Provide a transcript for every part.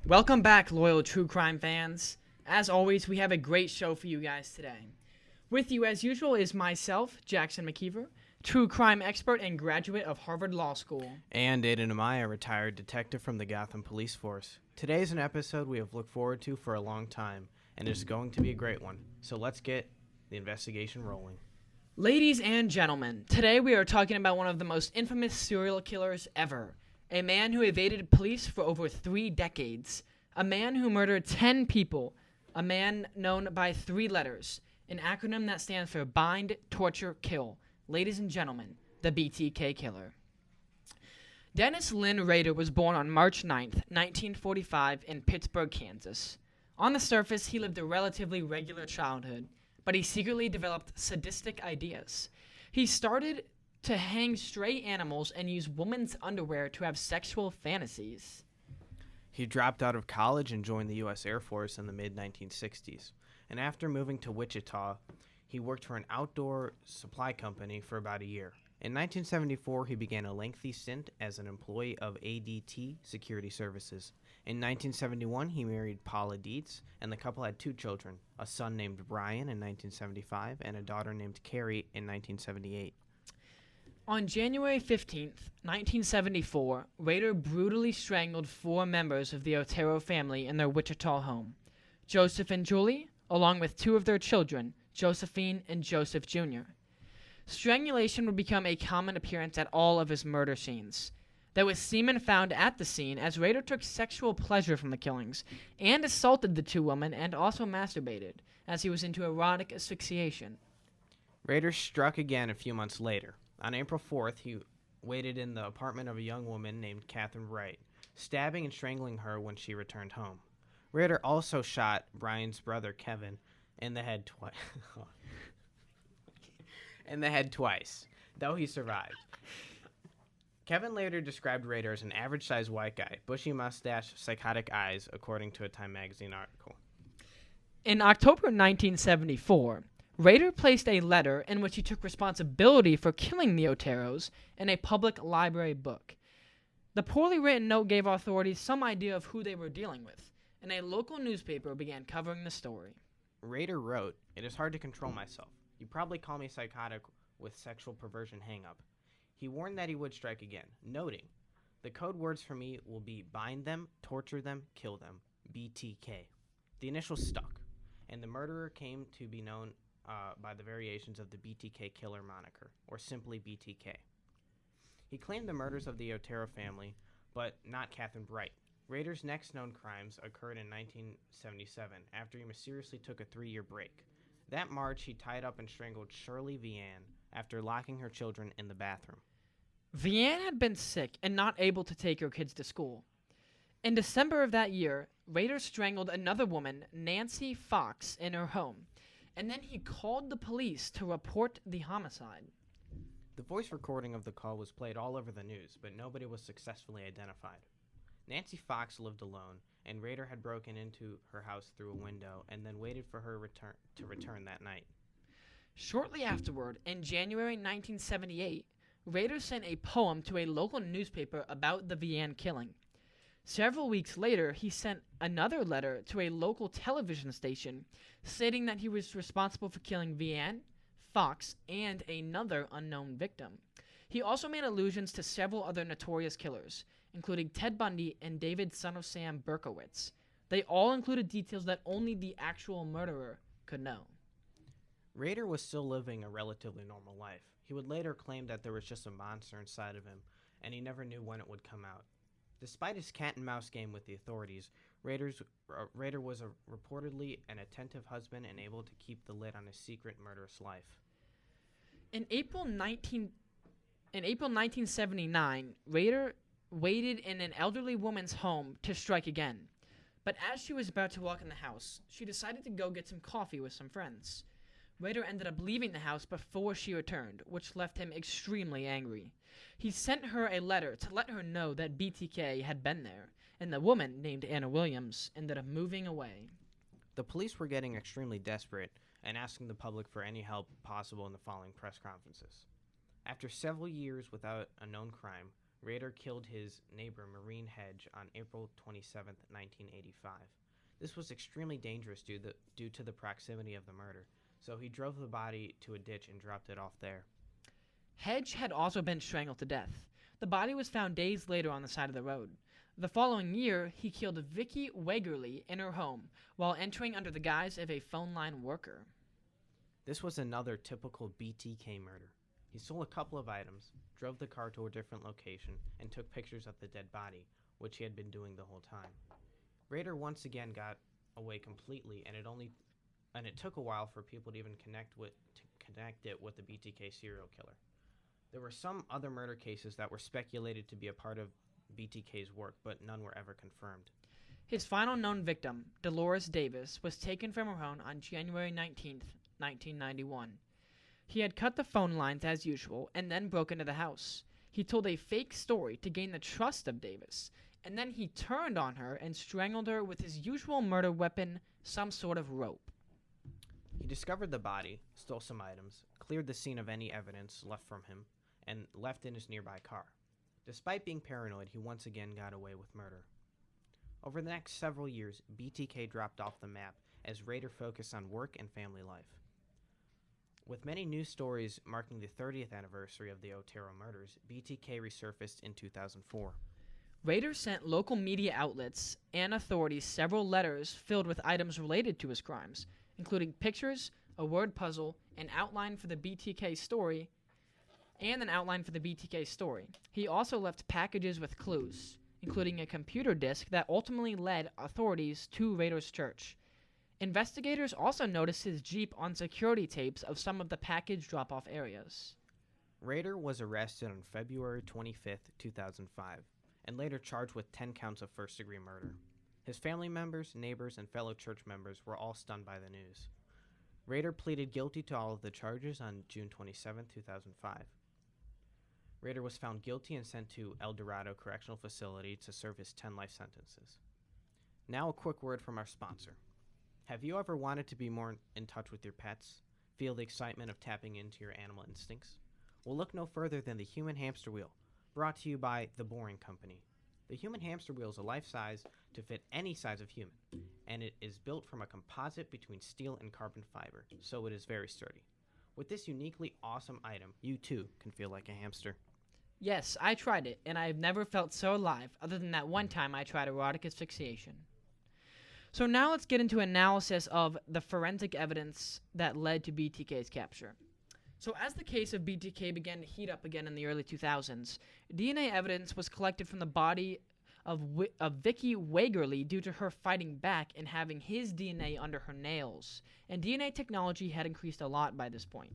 Welcome back, loyal true crime fans. As always, we have a great show for you guys today. With you, as usual, is myself, Jackson McKeever, true crime expert and graduate of Harvard Law School. And Aiden Amaya, retired detective from the Gotham Police Force. Today is an episode we have looked forward to for a long time, and it's going to be a great one. So let's get the investigation rolling. Ladies and gentlemen, today we are talking about one of the most infamous serial killers ever. A man who evaded police for over 3 decades. A man who murdered 10 people. A man known by 3 letters. An acronym that stands for Bind, Torture, Kill. Ladies and gentlemen, the BTK Killer. Dennis Lynn Rader was born on March 9th, 1945 in Pittsburgh, Kansas. On the surface, he lived a relatively regular childhood, but he secretly developed sadistic ideas. He started to hang stray animals and use women's underwear to have sexual fantasies. He dropped out of college and joined the U.S. Air Force in the mid-1960s. And after moving to Wichita, he worked for an outdoor supply company for about a year. In 1974, he began a lengthy stint as an employee of ADT Security Services. In 1971, he married Paula Dietz, and the couple had 2 children, a son named Brian in 1975 and a daughter named Carrie in 1978. On January 15th, 1974, Rader brutally strangled 4 members of the Otero family in their Wichita home. Joseph and Julie, along with 2 of their children, Josephine and Joseph Jr. Strangulation would become a common appearance at all of his murder scenes. There was semen found at the scene as Rader took sexual pleasure from the killings and assaulted the 2 women and also masturbated as he was into erotic asphyxiation. Rader struck again a few months later. On April 4th, he waited in the apartment of a young woman named Catherine Wright, stabbing and strangling her when she returned home. Rader also shot Brian's brother Kevin in the head twice, though he survived. Kevin later described Rader as an average-sized white guy, bushy mustache, psychotic eyes, according to a Time magazine article. In October 1974, Rader placed a letter in which he took responsibility for killing the Oteros in a public library book. The poorly written note gave authorities some idea of who they were dealing with, and a local newspaper began covering the story. Rader wrote, "It is hard to control myself. You probably call me psychotic with sexual perversion hang-up." He warned that he would strike again, noting, "The code words for me will be bind them, torture them, kill them, BTK." The initials stuck, and the murderer came to be known by the variations of the BTK Killer moniker, or simply BTK. He claimed the murders of the Otero family, but not Catherine Wright. Rader's next known crimes occurred in 1977, after he mysteriously took a 3-year break. That March, he tied up and strangled Shirley Vian after locking her children in the bathroom. Vianne had been sick and not able to take her kids to school. In December of that year, Rader strangled another woman, Nancy Fox, in her home, and then he called the police to report the homicide. The voice recording of the call was played all over the news, but nobody was successfully identified. Nancy Fox lived alone, and Rader had broken into her house through a window and then waited for her to return that night. Shortly afterward, in January 1978, Rader sent a poem to a local newspaper about the Vianne killing. Several weeks later, he sent another letter to a local television station stating that he was responsible for killing Vianne, Fox, and another unknown victim. He also made allusions to several other notorious killers, including Ted Bundy and David Son of Sam Berkowitz. They all included details that only the actual murderer could know. Rader was still living a relatively normal life. He would later claim that there was just a monster inside of him, and he never knew when it would come out. Despite his cat-and-mouse game with the authorities, Rader was reportedly an attentive husband and able to keep the lid on his secret murderous life. In April 1979, Rader waited in an elderly woman's home to strike again. But as she was about to walk in the house, she decided to go get some coffee with some friends. Rader ended up leaving the house before she returned, which left him extremely angry. He sent her a letter to let her know that BTK had been there, and the woman, named Anna Williams, ended up moving away. The police were getting extremely desperate and asking the public for any help possible in the following press conferences. After several years without a known crime, Rader killed his neighbor Maureen Hedge on April 27, 1985. This was extremely dangerous due to the proximity of the murder, so he drove the body to a ditch and dropped it off there. Hedge had also been strangled to death. The body was found days later on the side of the road. The following year, he killed Vicky Wegerly in her home while entering under the guise of a phone line worker. This was another typical BTK murder. He stole a couple of items, drove the car to a different location, and took pictures of the dead body, which he had been doing the whole time. Rader once again got away completely, and it took a while for people to even connect it with the BTK serial killer. There were some other murder cases that were speculated to be a part of BTK's work, but none were ever confirmed. His final known victim, Dolores Davis, was taken from her home on January 19, 1991. He had cut the phone lines as usual and then broke into the house. He told a fake story to gain the trust of Davis, and then he turned on her and strangled her with his usual murder weapon, some sort of rope. He discovered the body, stole some items, cleared the scene of any evidence left from him, and left in his nearby car. Despite being paranoid, he once again got away with murder. Over the next several years, BTK dropped off the map as Rader focused on work and family life. With many news stories marking the 30th anniversary of the Otero murders, BTK resurfaced in 2004. Rader sent local media outlets and authorities several letters filled with items related to his crimes, including pictures, a word puzzle, an outline for the BTK story, He also left packages with clues, including a computer disk that ultimately led authorities to Rader's church. Investigators also noticed his Jeep on security tapes of some of the package drop-off areas. Rader was arrested on February 25, 2005, and later charged with 10 counts of first-degree murder. His family members, neighbors, and fellow church members were all stunned by the news. Rader pleaded guilty to all of the charges on June 27, 2005. Rader was found guilty and sent to El Dorado Correctional Facility to serve his 10 life sentences. Now a quick word from our sponsor. Have you ever wanted to be more in touch with your pets? Feel the excitement of tapping into your animal instincts? Well, look no further than the Human Hamster Wheel, brought to you by The Boring Company. The Human Hamster Wheel is a life size to fit any size of human, and it is built from a composite between steel and carbon fiber, so it is very sturdy. With this uniquely awesome item, you too can feel like a hamster. Yes, I tried it, and I've never felt so alive, other than that one time I tried erotic asphyxiation. So now let's get into analysis of the forensic evidence that led to BTK's capture. So as the case of BTK began to heat up again in the early 2000s, DNA evidence was collected from the body of Vicky Wegerly due to her fighting back and having his DNA under her nails. And DNA technology had increased a lot by this point.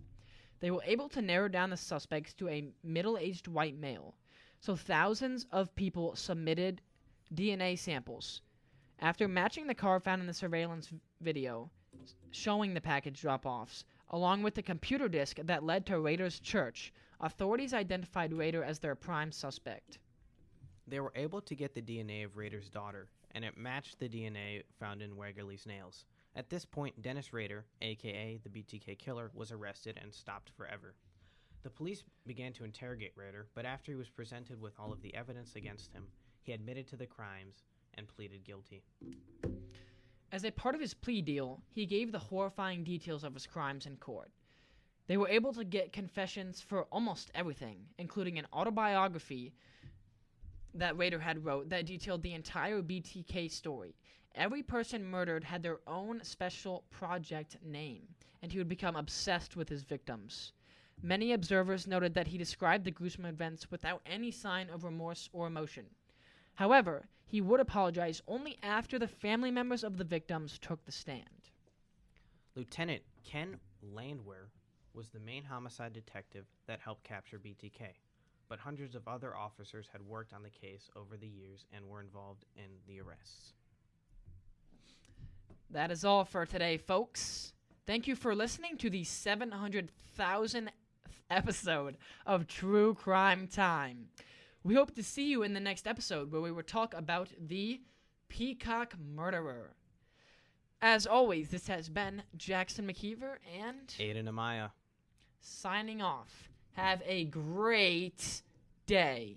They were able to narrow down the suspects to a middle-aged white male. So thousands of people submitted DNA samples. After matching the car found in the surveillance video showing the package drop-offs, along with the computer disk that led to Rader's church, authorities identified Rader as their prime suspect. They were able to get the DNA of Rader's daughter, and it matched the DNA found in Wegerly's nails. At this point, Dennis Rader, aka the BTK killer, was arrested and stopped forever. The police began to interrogate Rader, but after he was presented with all of the evidence against him, he admitted to the crimes and pleaded guilty. As a part of his plea deal, he gave the horrifying details of his crimes in court. They were able to get confessions for almost everything, including an autobiography that Rader had wrote that detailed the entire BTK story. Every person murdered had their own special project name, and he would become obsessed with his victims. Many observers noted that he described the gruesome events without any sign of remorse or emotion. However, he would apologize only after the family members of the victims took the stand. Lieutenant Ken Landwehr was the main homicide detective that helped capture BTK, but hundreds of other officers had worked on the case over the years and were involved in the arrests. That is all for today, folks. Thank you for listening to the 700,000th episode of True Crime Time. We hope to see you in the next episode where we will talk about the Peacock Murderer. As always, this has been Jackson McKeever and Aiden Amaya. Signing off. Have a great day.